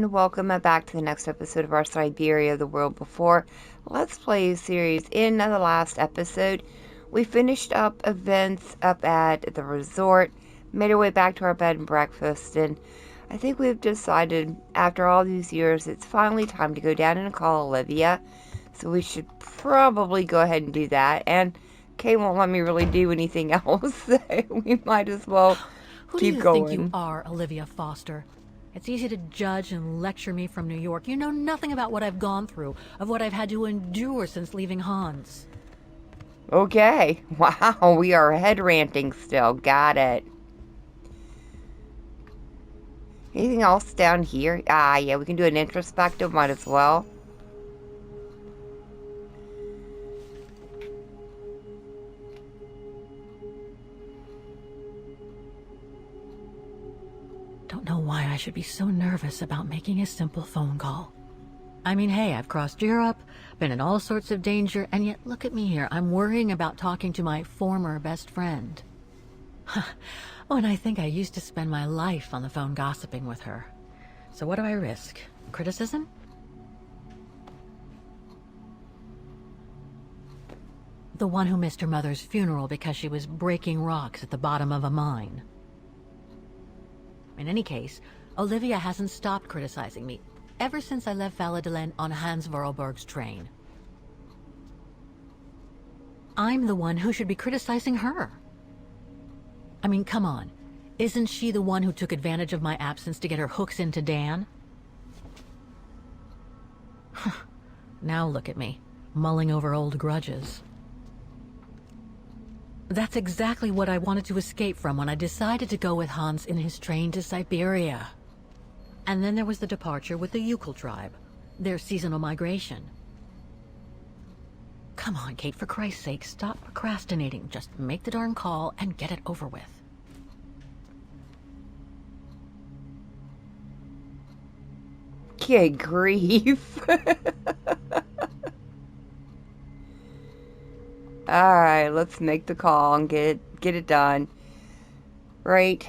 and welcome back to the next episode of our Siberia, the World Before Let's Play series. In the last episode, we finished up events up at the resort, made our way back to our bed and breakfast, and I think we've decided, after all these years, it's finally time to go down and call Olivia, so we should probably go ahead and do that, and Kay won't let me really do anything else, so we might as well keep going. Who do you think you are, Olivia Foster? It's easy to judge and lecture me from New York. You know nothing about what I've gone through, of what I've had to endure since leaving Hans. Okay. Wow, we are head ranting still. Got it. Anything else down here? Yeah, we can do an introspective. Might as well. Don't know why I should be so nervous about making a simple phone call. I mean, hey, I've crossed Europe, been in all sorts of danger, and yet look at me here. I'm worrying about talking to my former best friend. Oh, and I think I used to spend my life on the phone gossiping with her. So what do I risk? Criticism? The one who missed her mother's funeral because she was breaking rocks at the bottom of a mine. In any case, Olivia hasn't stopped criticizing me ever since I left Valladolid on Hans Vorarlberg's train. I'm the one who should be criticizing her. I mean, come on. Isn't she the one who took advantage of my absence to get her hooks into Dan? Now look at me, mulling over old grudges. That's exactly what I wanted to escape from when I decided to go with Hans in his train to Siberia. And then there was the departure with the Yukon tribe, their seasonal migration. Come on, Kate, for Christ's sake, stop procrastinating. Just make the darn call and get it over with. Good grief. Alright, let's make the call and get it done. Right.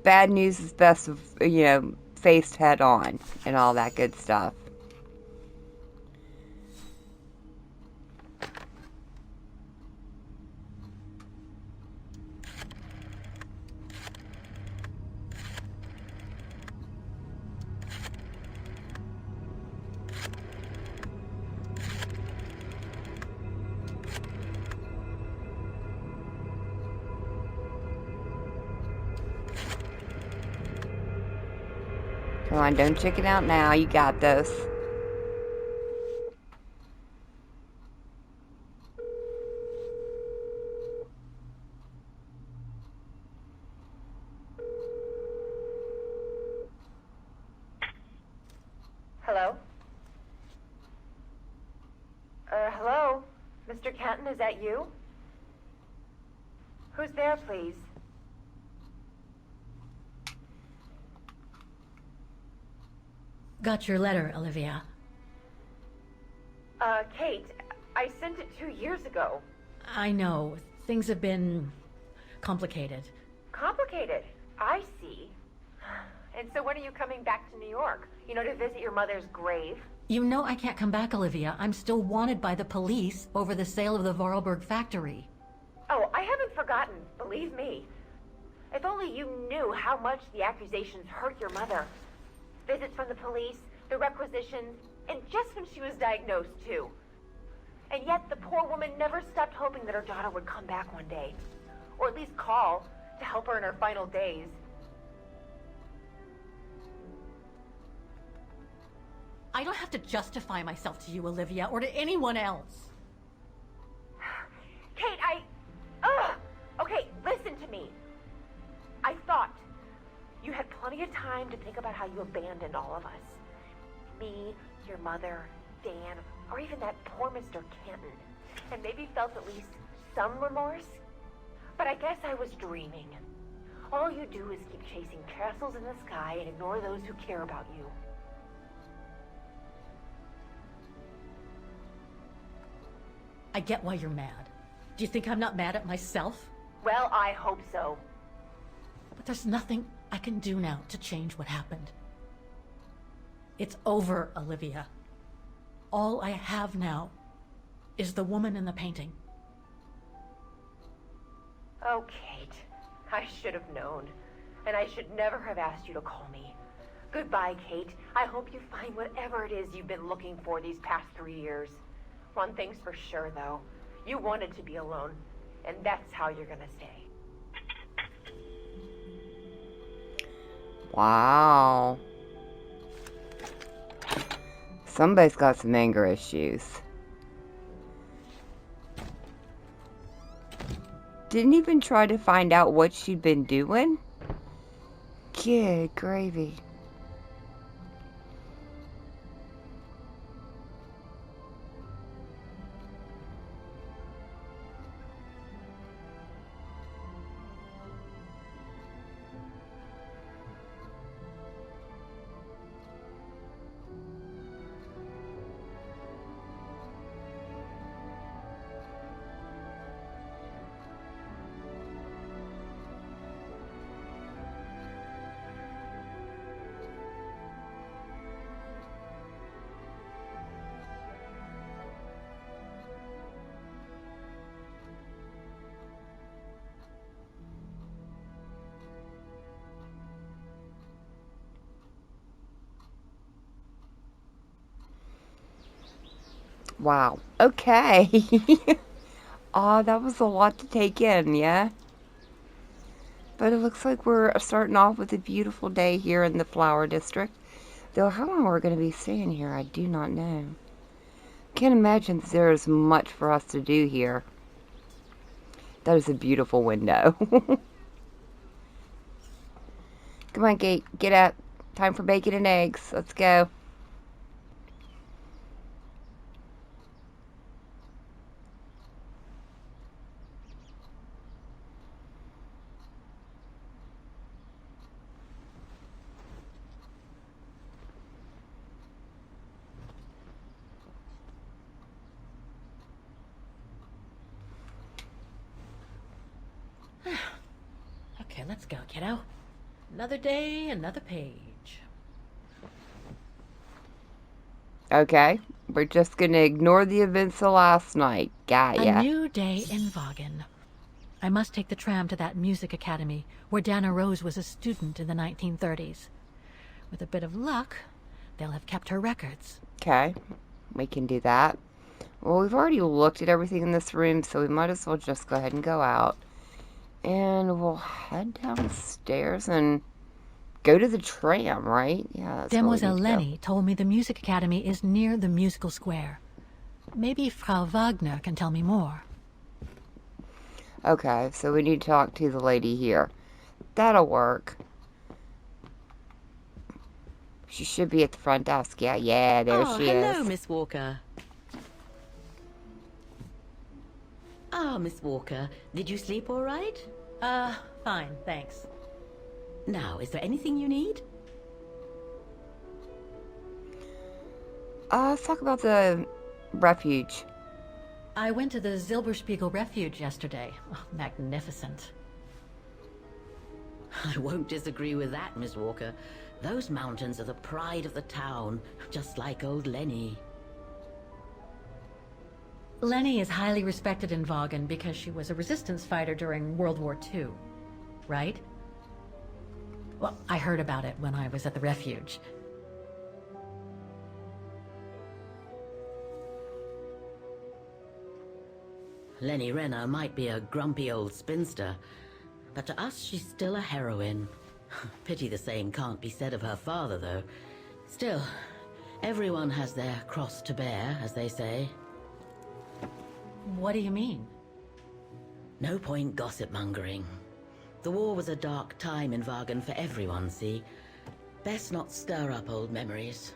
Bad news is best, faced head on and all that good stuff. Come on, don't chicken out now. You got this. Hello? Hello? Mr. Canton, is that you? Who's there, please? Got your letter, Olivia. Kate, I sent it 2 years ago. I know. Things have been complicated. Complicated? I see. And so when are you coming back to New York? To visit your mother's grave? You know I can't come back, Olivia. I'm still wanted by the police over the sale of the Vorarlberg factory. Oh, I haven't forgotten, believe me. If only you knew how much the accusations hurt your mother. Visits from the police, the requisitions, and just when she was diagnosed, too. And yet the poor woman never stopped hoping that her daughter would come back one day. Or at least call to help her in her final days. I don't have to justify myself to you, Olivia, or to anyone else. Kate, Okay, listen to me. I thought you had plenty of time to think about how you abandoned all of us. Me, your mother, Dan, or even that poor Mr. Canton. And maybe felt at least some remorse. But I guess I was dreaming. All you do is keep chasing castles in the sky and ignore those who care about you. I get why you're mad. Do you think I'm not mad at myself? Well, I hope so. But there's nothing I can do now to change what happened. It's over, Olivia. All I have now is the woman in the painting. Oh, Kate. I should have known. And I should never have asked you to call me. Goodbye, Kate. I hope you find whatever it is you've been looking for these past 3 years. One thing's for sure, though. You wanted to be alone. And that's how you're gonna stay. Wow. Somebody's got some anger issues. Didn't even try to find out what she'd been doing? Good gravy. Wow. Okay. Aw, that was a lot to take in, yeah? But it looks like we're starting off with a beautiful day here in the Flower District. Though how long we're going to be staying here, I do not know. Can't imagine there's much for us to do here. That is a beautiful window. Come on, Kate. Get up. Time for bacon and eggs. Let's go. Okay, let's go, kiddo. Another day, another page. Okay. We're just going to ignore the events of last night. Got ya. A new day in Vaghen. I must take the tram to that music academy where Dana Roze was a student in the 1930s. With a bit of luck, they'll have kept her records. Okay. We can do that. Well, we've already looked at everything in this room, so we might as well just go ahead and go out. And we'll head downstairs and go to the tram, right? Yeah, that's Demoiselle where we need to go. Lenny told me the music academy is near the musical square. Maybe Frau Wagner can tell me more. Okay, so we need to talk to the lady here. That'll work. She should be at the front desk. Yeah, there she hello, is. Miss Walker. Miss Walker, did you sleep all right? Fine, thanks. Now, is there anything you need? Let's talk about the refuge. I went to the Zilberspiegel Refuge yesterday. Oh, magnificent. I won't disagree with that, Miss Walker. Those mountains are the pride of the town, just like old Lenny. Lenny is highly respected in Vaghen because she was a resistance fighter during World War II, right? Well, I heard about it when I was at the refuge. Lenny Renner might be a grumpy old spinster, but to us she's still a heroine. Pity the same can't be said of her father, though. Still, everyone has their cross to bear, as they say. What do you mean? No point gossip-mongering. The war was a dark time in Vaghen for everyone, see? Best not stir up old memories.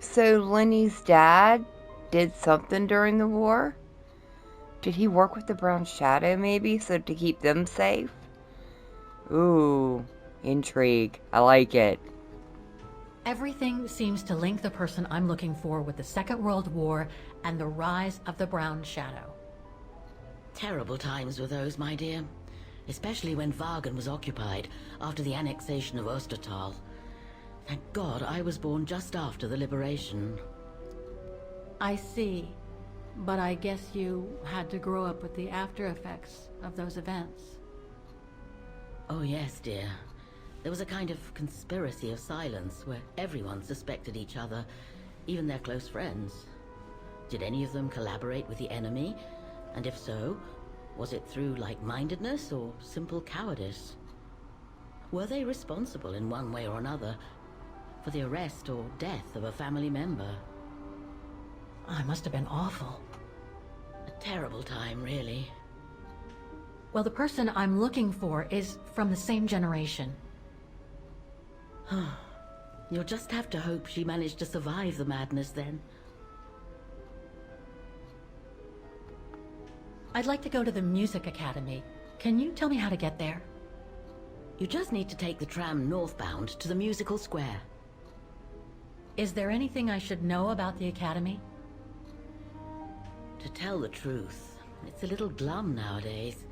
So Lenny's dad did something during the war? Did he work with the Brown Shadow, maybe, so to keep them safe? Ooh, intrigue. I like it. Everything seems to link the person I'm looking for with the Second World War and the rise of the Brown Shadow. Terrible times were those, my dear. especially when Vaghen was occupied after the annexation of Ostertal. Thank God I was born just after the liberation. I see. But I guess you had to grow up with the after effects of those events. Oh yes, dear. There was a kind of conspiracy of silence where everyone suspected each other, even their close friends. Did any of them collaborate with the enemy? And if so, was it through like-mindedness or simple cowardice? Were they responsible in one way or another for the arrest or death of a family member? Oh, it must have been awful. A terrible time, really. Well, the person I'm looking for is from the same generation. You'll just have to hope she managed to survive the madness then. I'd like to go to the Music Academy. Can you tell me how to get there? You just need to take the tram northbound to the musical square. Is there anything I should know about the Academy? To tell the truth, it's a little glum nowadays.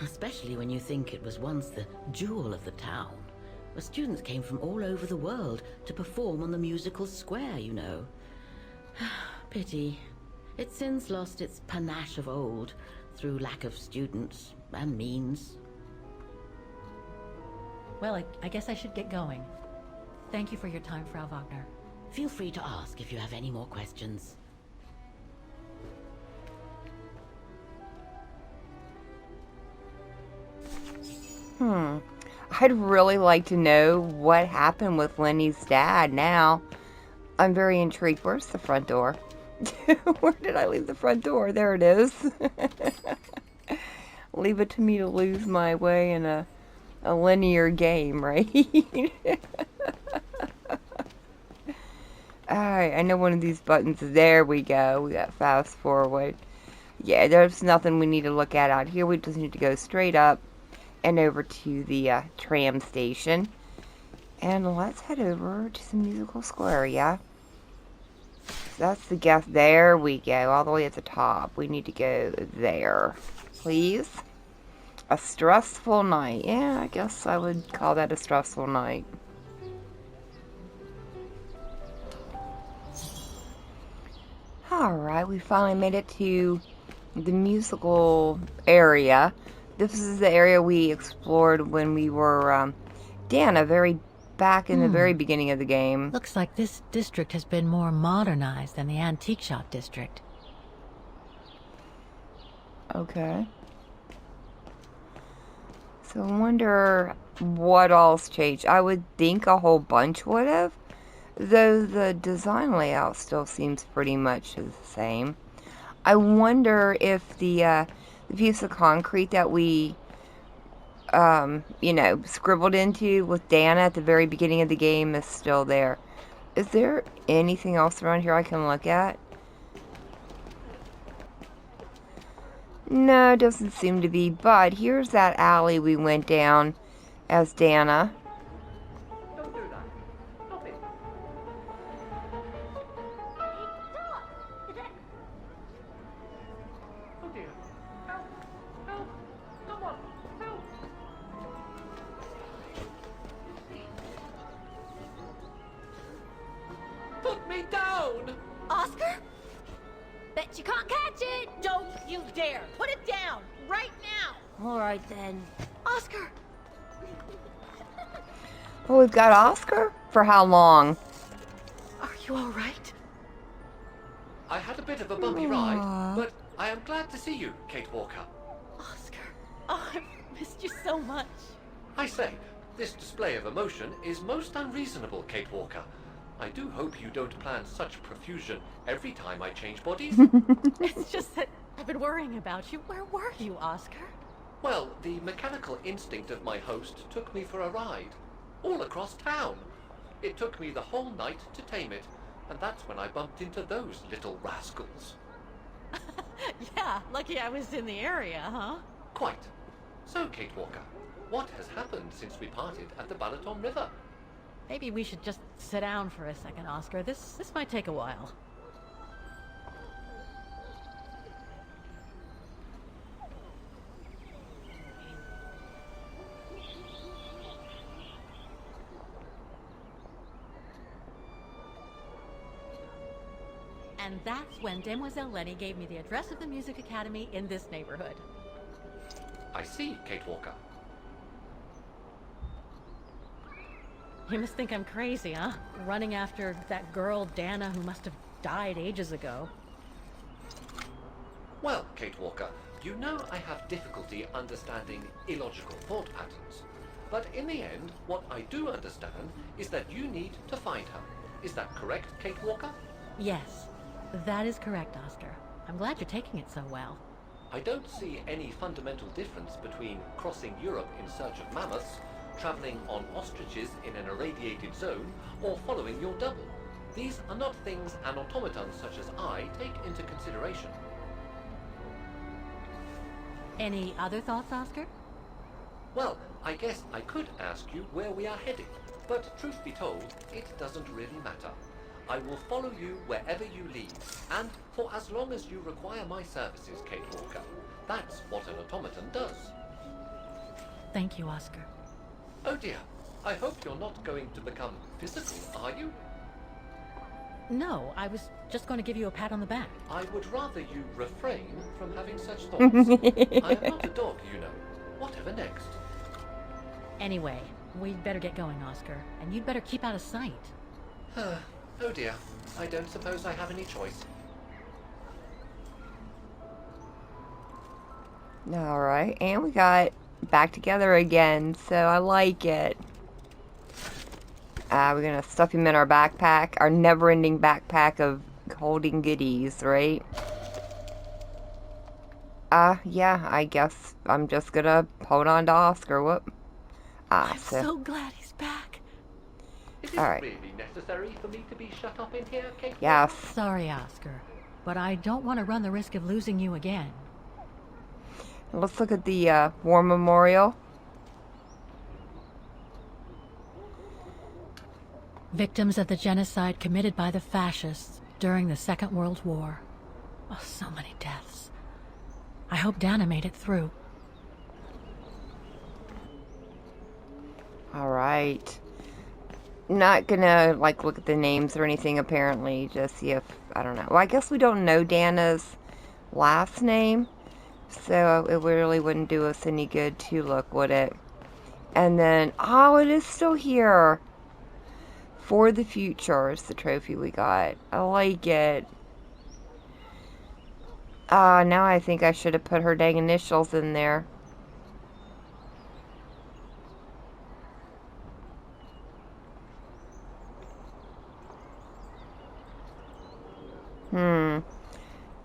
Especially when you think it was once the jewel of the town, where students came from all over the world to perform on the musical square, you know. Pity. It's since lost its panache of old through lack of students and means. Well, I guess I should get going. Thank you for your time, Frau Wagner. Feel free to ask if you have any more questions. I'd really like to know what happened with Lenny's dad now. I'm very intrigued. Where's the front door? Where did I leave the front door? There it is. Leave it to me to lose my way in a linear game, right? Alright, I know one of these buttons. There we go. We got fast forward. Yeah, there's nothing we need to look at out here. We just need to go straight up and over to the tram station. And let's head over to the musical square, yeah? That's the guess. There we go. All the way at the top. We need to go there. Please. A stressful night. Yeah, I guess I would call that a stressful night. Alright, we finally made it to the musical area. This is the area we explored when we were Dana, back in the very beginning of the game. Looks like this district has been more modernized than the antique shop district. Okay. So I wonder what all's changed. I would think a whole bunch would have, though the design layout still seems pretty much the same. I wonder if the piece of concrete that we, scribbled into with Dana at the very beginning of the game is still there. Is there anything else around here I can look at? No, it doesn't seem to be, but here's that alley we went down as Dana. Don't do that. Stop it. Oh dear. Help! Help! Someone! Help! Put me down! Oscar? Bet you can't catch it! Don't you dare! Put it down! Right now! All right, then. Oscar! Well, we've got Oscar? For how long? Are you all right? I had a bit of a bumpy ride, but I am glad to see you, Kate Walker. Oscar! Oh, I've missed you so much. I say, this display of emotion is most unreasonable, Kate Walker. I do hope you don't plan such profusion every time I change bodies. It's just that I've been worrying about you. Where were you, Oscar? Well, the mechanical instinct of my host took me for a ride, all across town. It took me the whole night to tame it, and that's when I bumped into those little rascals. Yeah, lucky I was in the area, huh? Quite. So, Kate Walker, what has happened since we parted at the Balaton River? Maybe we should just sit down for a second, Oscar. This might take a while. And that's when Demoiselle Lenny gave me the address of the Music Academy in this neighborhood. I see, Kate Walker. You must think I'm crazy, huh? Running after that girl, Dana, who must have died ages ago. Well, Kate Walker, you know I have difficulty understanding illogical thought patterns. But in the end, what I do understand is that you need to find her. Is that correct, Kate Walker? Yes, that is correct, Oscar. I'm glad you're taking it so well. I don't see any fundamental difference between crossing Europe in search of mammoths, traveling on ostriches in an irradiated zone, or following your double. These are not things an automaton such as I take into consideration. Any other thoughts, Oscar? Well, I guess I could ask you where we are heading, but truth be told, it doesn't really matter. I will follow you wherever you lead, and for as long as you require my services, Kate Walker. That's what an automaton does. Thank you, Oscar. Oh dear, I hope you're not going to become physical, are you? No, I was just going to give you a pat on the back. I would rather you refrain from having such thoughts. I am not a dog, you know. Whatever next? Anyway, we'd better get going, Oscar, and you'd better keep out of sight. Oh dear, I don't suppose I have any choice. Alright, and we got back together again, so I like it. We're gonna stuff him in our backpack, our never-ending backpack of holding goodies, right? Yeah, I guess I'm just gonna hold on to Oscar. Whoop. I'm so glad he's back. Is it Alright. really necessary for me to be shut up in here, Kate? Yes. Sorry, Oscar, but I don't want to run the risk of losing you again. Let's look at the war memorial. Victims of the genocide committed by the fascists during the Second World War. Oh, so many deaths. I hope Dana made it through. Alright. Not gonna, like, look at the names or anything, apparently. Just see if, I don't know. Well, I guess we don't know Dana's last name. So it really wouldn't do us any good to look, would it? And then, oh, it is still here. For the Future is the trophy we got. I like it. Now I think I should have put her dang initials in there.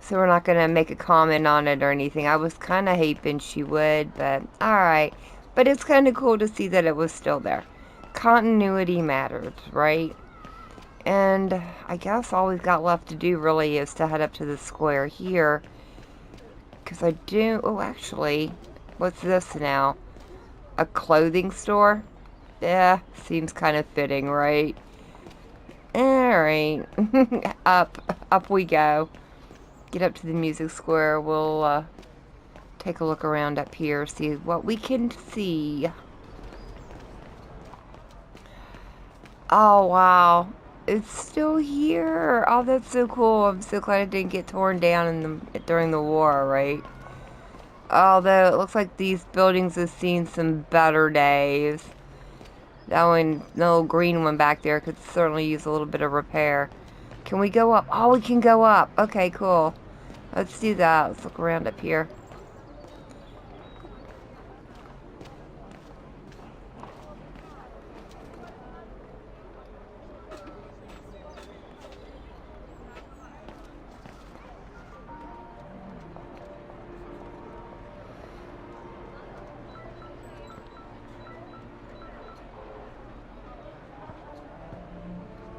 So we're not going to make a comment on it or anything. I was kind of hoping she would, but alright. But it's kind of cool to see that it was still there. Continuity mattered, right? And I guess all we've got left to do really is to head up to the square here. Because I do... Oh, actually, what's this now? A clothing store? Yeah, seems kind of fitting, right? Alright. Up we go. Get up to the music square. We'll take a look around up here, see what we can see. Oh, wow. It's still here. Oh, that's so cool. I'm so glad it didn't get torn down during the war, right? Although it looks like these buildings have seen some better days. That one, the little green one back there, could certainly use a little bit of repair. Can we go up? Oh, we can go up. Okay, cool. Let's do that. Let's look around up here.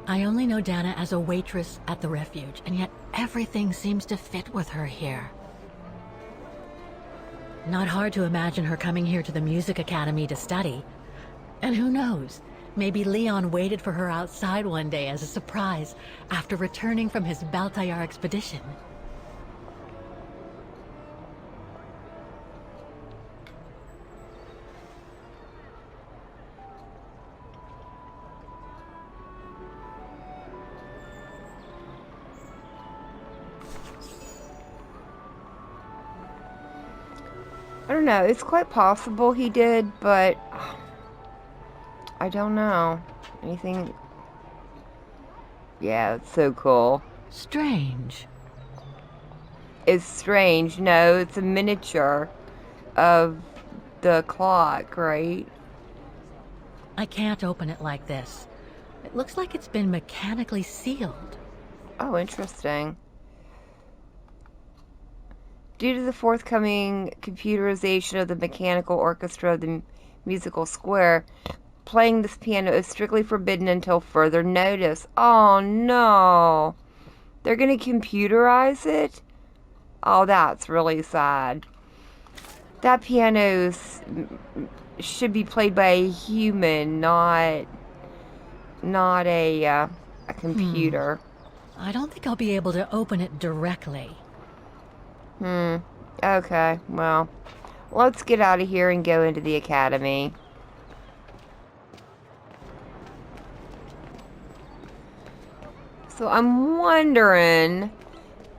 I only know Dana as a waitress at the refuge, and yet everything seems to fit with her here. Not hard to imagine her coming here to the Music Academy to study. And who knows, maybe Leon waited for her outside one day as a surprise after returning from his Baltayar expedition. I don't know. It's quite possible he did, but I don't know. Anything? Yeah, it's so cool. Strange. It's strange. No, it's a miniature of the clock, right? I can't open it like this. It looks like it's been mechanically sealed. Oh, interesting. Due to the forthcoming computerization of the mechanical orchestra of the musical square, playing this piano is strictly forbidden until further notice. Oh, no. They're going to computerize it? Oh, that's really sad. That piano should be played by a human, not a computer. I don't think I'll be able to open it directly. Okay, well, let's get out of here and go into the academy. So I'm wondering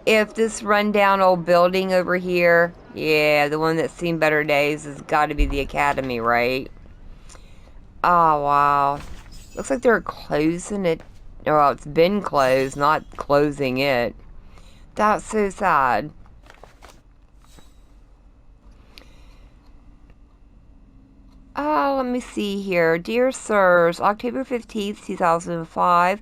if this rundown old building over here, yeah, the one that's seen better days, has got to be the academy, right? Oh, wow. Looks like they're closing it. Well, it's been closed, not closing it. That's so sad. Let me see here. Dear Sirs, October 15th, 2005,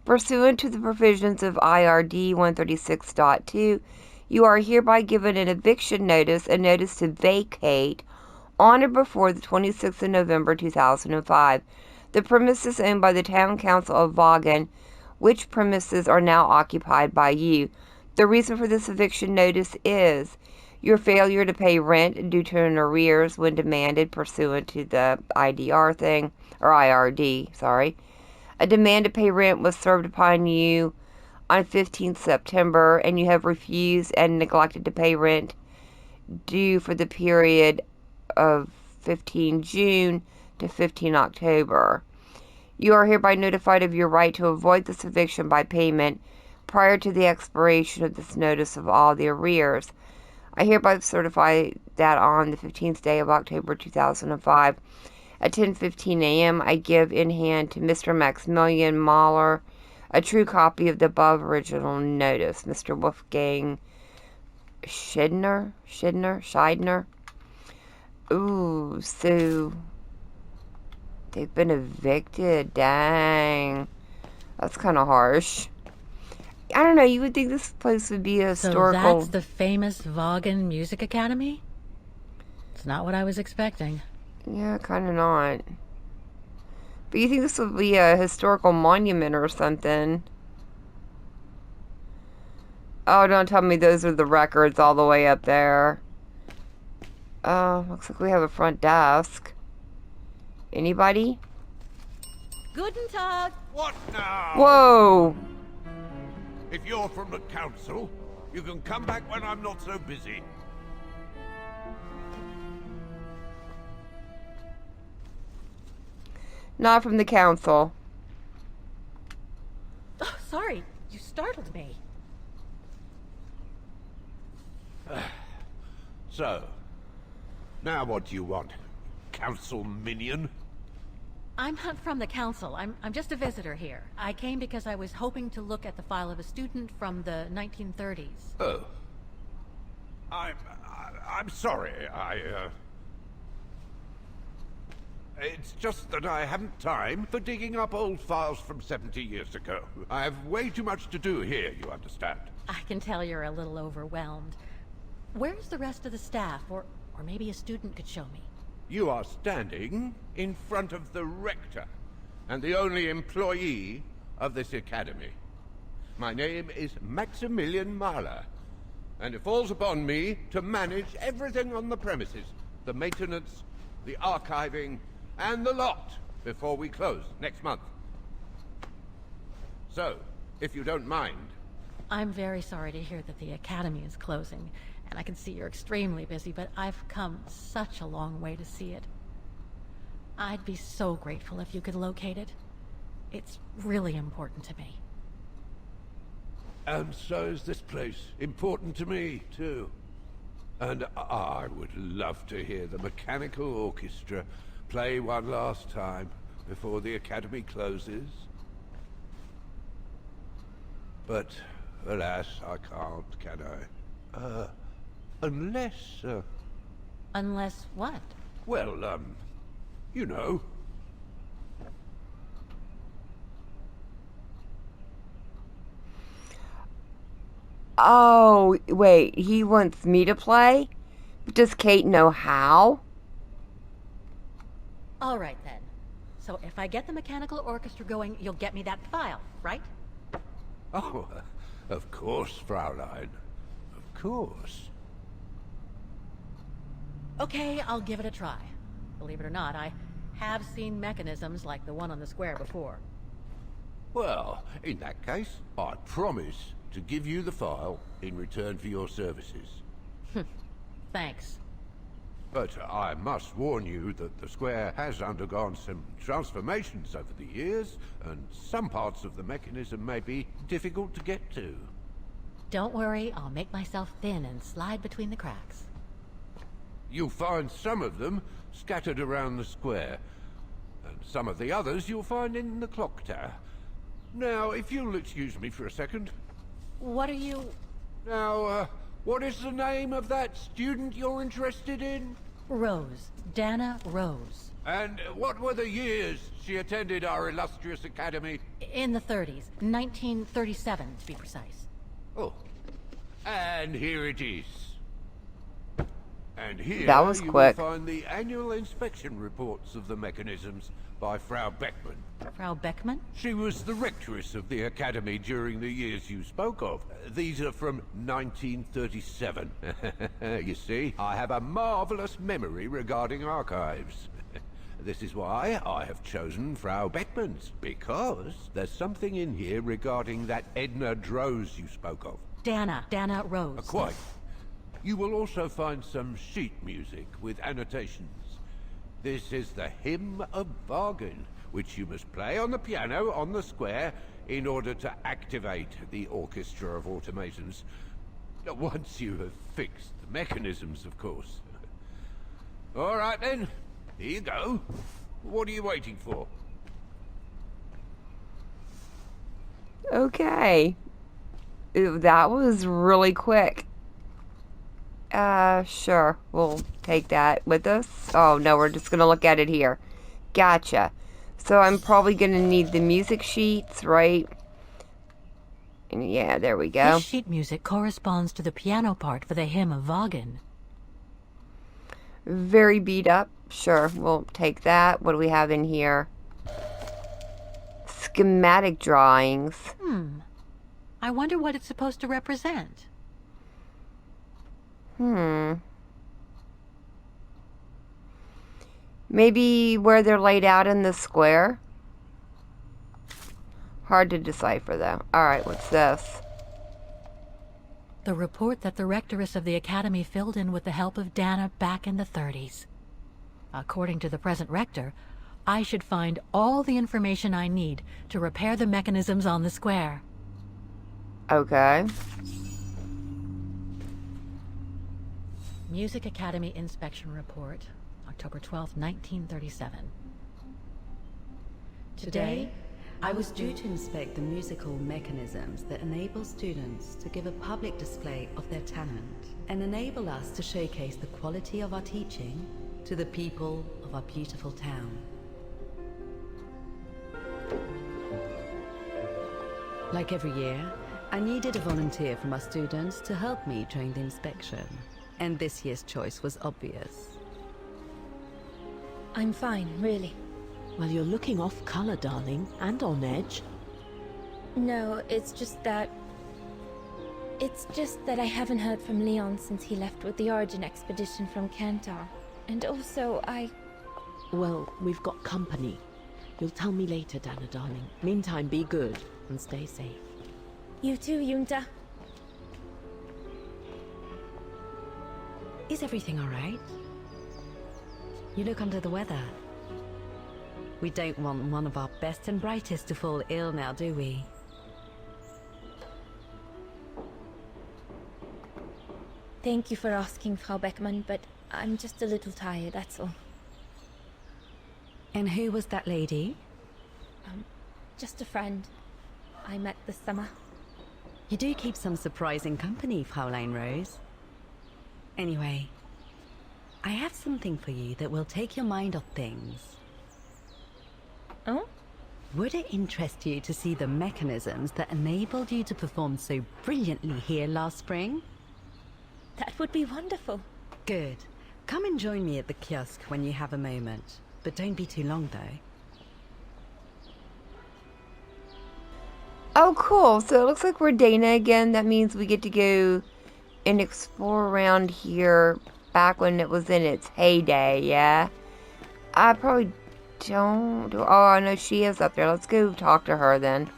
pursuant to the provisions of IRD 136.2, you are hereby given an eviction notice and notice to vacate on or before the 26th of November 2005. The premises owned by the Town Council of Vaghen, which premises are now occupied by you. The reason for this eviction notice is your failure to pay rent due to an arrears when demanded pursuant to the IDR thing, or IRD, sorry. A demand to pay rent was served upon you on 15th September, and you have refused and neglected to pay rent due for the period of 15 June to 15 October. You are hereby notified of your right to avoid this eviction by payment prior to the expiration of this notice of all the arrears. I hereby certify that on the 15th day of October 2005 at 10:15 a.m. I give in hand to Mr. Maximilian Mahler a true copy of the above original notice. Mr. Wolfgang Scheidner? Ooh, so they've been evicted. Dang. That's kind of harsh. I don't know, you would think this place would be a historical... So that's the famous Vaghen Music Academy? It's not what I was expecting. Yeah, kind of not. But you think this would be a historical monument or something. Oh, don't tell me those are the records all the way up there. Oh, looks like we have a front desk. Anybody? Guten Tag. What now? Whoa! If you're from the council, you can come back when I'm not so busy. Not from the council. Oh, sorry. You startled me. So, now what do you want, council minion? I'm not from the council. I'm just a visitor here. I came because I was hoping to look at the file of a student from the 1930s. Oh. I'm sorry, It's just that I haven't time for digging up old files from 70 years ago. I have way too much to do here, you understand. I can tell you're a little overwhelmed. Where's the rest of the staff? Or maybe a student could show me. You are standing in front of the rector, and the only employee of this academy. My name is Maximilian Mahler, and it falls upon me to manage everything on the premises. The maintenance, the archiving, and the lot before we close next month. So, if you don't mind... I'm very sorry to hear that the academy is closing, and I can see you're extremely busy, but I've come such a long way to see it. I'd be so grateful if you could locate it. It's really important to me. And so is this place important to me, too. And I would love to hear the mechanical orchestra play one last time before the Academy closes. But, alas, I can't, can I? Unless, Unless what? well, you know. Oh, wait, he wants me to play? Does Kate know how? All right, then. So if I get the mechanical orchestra going, you'll get me that file, right? Oh, of course, Fraulein. Of course. Okay, I'll give it a try. Believe it or not, I have seen mechanisms like the one on the square before. Well, in that case, I promise to give you the file in return for your services. Thanks. But I must warn you that the square has undergone some transformations over the years, and some parts of the mechanism may be difficult to get to. Don't worry, I'll make myself thin and slide between the cracks. You'll find some of them scattered around the square, and some of the others you'll find in the clock tower. Now, if you'll excuse me for a second. What are you... Now, what is the name of that student you're interested in? Roze. Dana Roze. And what were the years she attended our illustrious academy? In the 30s. 1937, to be precise. Oh. And here it is. And here That was you quick. will find the annual inspection reports of the mechanisms by Frau Beckmann. Frau Beckmann? She was the rectress of the academy during the years you spoke of. These are from 1937. You see, I have a marvelous memory regarding archives. This is why I have chosen Frau Beckmann's, because there's something in here regarding that Edna Roze you spoke of. Dana Roze. Quite. You will also find some sheet music with annotations. This is the Hymn of Vaghen, which you must play on the piano on the square in order to activate the orchestra of automatons. Once you have fixed the mechanisms, of course. All right then, here you go. What are you waiting for? Okay. Ooh, that was really quick. Sure. We'll take that with us. Oh, no, we're just gonna look at it here. Gotcha. So I'm probably gonna need the music sheets, right? And yeah, there we go. This sheet music corresponds to the piano part for the Hymn of Vaghen. Very beat up. Sure, we'll take that. What do we have in here? Schematic drawings. I wonder what it's supposed to represent. Maybe where they're laid out in the square? Hard to decipher, though. Alright, what's this? The report that the rectoress of the academy filled in with the help of Dana back in the 30s. According to the present rector, I should find all the information I need to repair the mechanisms on the square. Okay. Music Academy Inspection Report, October 12, 1937. Today, I was due to inspect the musical mechanisms that enable students to give a public display of their talent and enable us to showcase the quality of our teaching to the people of our beautiful town. Like every year, I needed a volunteer from our students to help me during the inspection, and this year's choice was obvious. I'm fine, really. Well, you're looking off color, darling, and on edge. No, it's just that I haven't heard from Leon since he left with the Origin expedition from Kantar. And also, Well, we've got company. You'll tell me later, Dana, darling. Meantime, be good and stay safe. You too, Yunta. Is everything all right? You look under the weather. We don't want one of our best and brightest to fall ill now, do we? Thank you for asking, Frau Beckmann, but I'm just a little tired, that's all. And who was that lady? Just a friend I met this summer. You do keep some surprising company, Fräulein Rose. Anyway, I have something for you that will take your mind off things. Oh? Would it interest you to see the mechanisms that enabled you to perform so brilliantly here last spring? That would be wonderful. Good. Come and join me at the kiosk when you have a moment. But don't be too long, though. Oh, cool. So it looks like we're Dana again. That means we get to go and explore around here back when it was in its heyday, yeah? I probably don't... Oh, I know she is up there. Let's go talk to her then.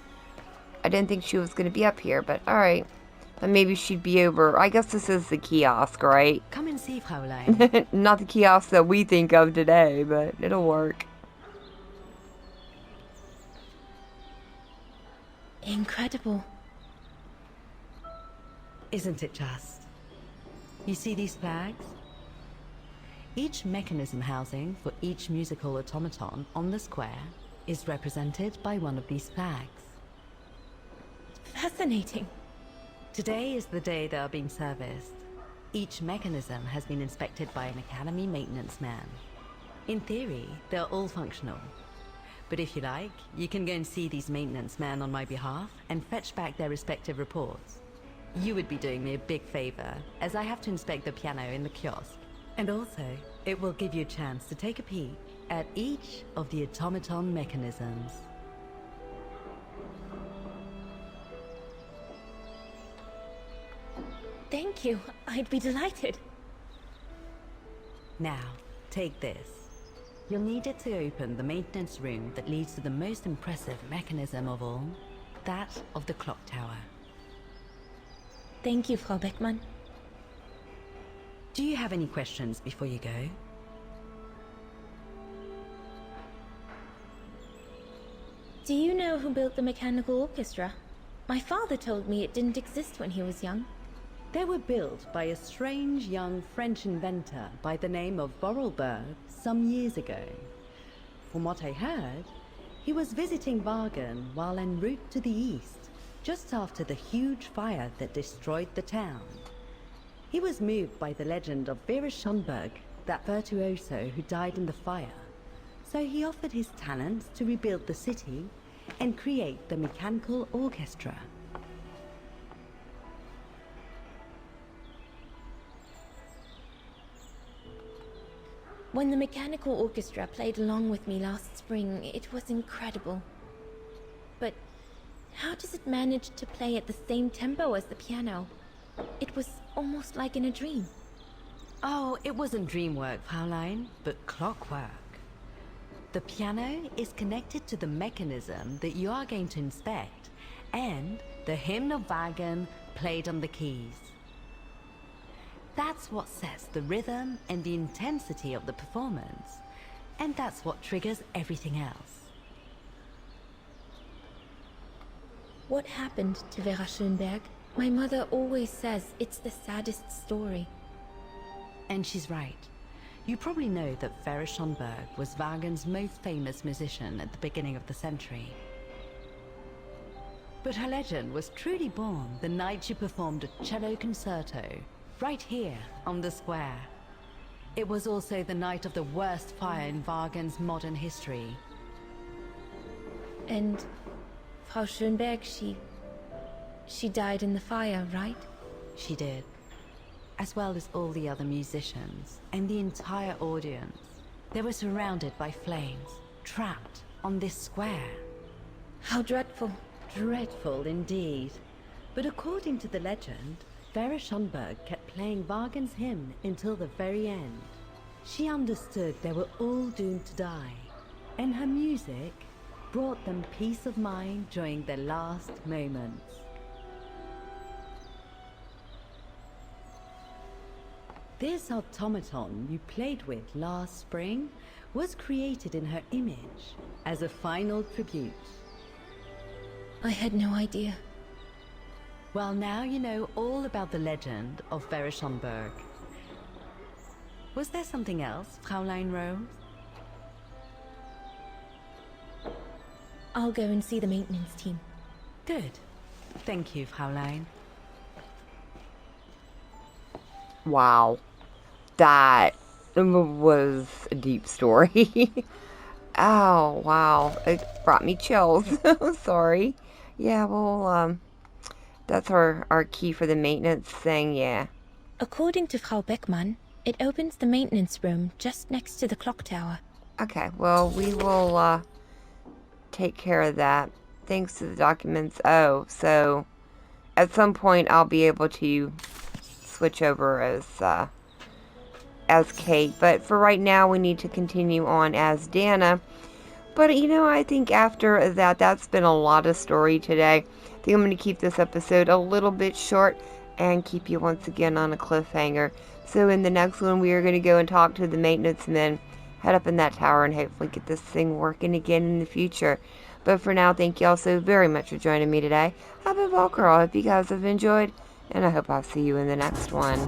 I didn't think she was going to be up here, but alright. But maybe she'd be over... I guess this is the kiosk, right? Come and see, Fräulein. Not the kiosk that we think of today, but it'll work. Incredible. Isn't it just? You see these flags? Each mechanism housing for each musical automaton on the square is represented by one of these flags. Fascinating. Today is the day they are being serviced. Each mechanism has been inspected by an Academy maintenance man. In theory, they're all functional. But if you like, you can go and see these maintenance men on my behalf and fetch back their respective reports. You would be doing me a big favor, as I have to inspect the piano in the kiosk. And also, it will give you a chance to take a peek at each of the automaton mechanisms. Thank you. I'd be delighted. Now, take this. You'll need it to open the maintenance room that leads to the most impressive mechanism of all, that of the clock tower. Thank you, Frau Beckmann. Do you have any questions before you go? Do you know who built the mechanical orchestra? My father told me it didn't exist when he was young. They were built by a strange young French inventor by the name of Vorarlberg some years ago. From what I heard, he was visiting Vaghen while en route to the east, just after the huge fire that destroyed the town. He was moved by the legend of Vera Schönberg, that virtuoso who died in the fire, so he offered his talents to rebuild the city and create the mechanical orchestra. When the mechanical orchestra played along with me last spring, it was incredible. But how does it manage to play at the same tempo as the piano? It was almost like in a dream. Oh, it wasn't dream work, Fräulein, but clockwork. The piano is connected to the mechanism that you are going to inspect, and the hymn of Vaghen played on the keys. That's what sets the rhythm and the intensity of the performance, and that's what triggers everything else. What happened to Vera Schönberg? My mother always says it's the saddest story. And she's right. You probably know that Vera Schönberg was Wagner's most famous musician at the beginning of the century. But her legend was truly born the night she performed a cello concerto right here on the square. It was also the night of the worst fire in Wagner's modern history. And Frau Schönberg, she died in the fire, right? She did. As well as all the other musicians and the entire audience. They were surrounded by flames, trapped on this square. How dreadful. Dreadful indeed. But according to the legend, Vera Schönberg kept playing Wagner's hymn until the very end. She understood they were all doomed to die, and her music brought them peace of mind during their last moments. This automaton you played with last spring was created in her image as a final tribute. I had no idea. Well, now you know all about the legend of Unberg. Was there something else, Fräulein Rose? I'll go and see the maintenance team. Good. Thank you, Fräulein. Wow. That was a deep story. Oh, wow. It brought me chills. Sorry. Yeah, well, that's our key for the maintenance thing, yeah. According to Frau Beckmann, it opens the maintenance room just next to the clock tower. Okay, well, we will, take care of that. Thanks to the documents. Oh, so at some point I'll be able to switch over as Kate, but for right now we need to continue on as Dana. But you know, I think after that's been a lot of story today. I think I'm going to keep this episode a little bit short and keep you once again on a cliffhanger. So in the next one we are going to go and talk to the maintenance men, head up in that tower, and hopefully get this thing working again in the future. But for now, thank you all so very much for joining me today. I've been Volker. I hope you guys have enjoyed, and I hope I'll see you in the next one.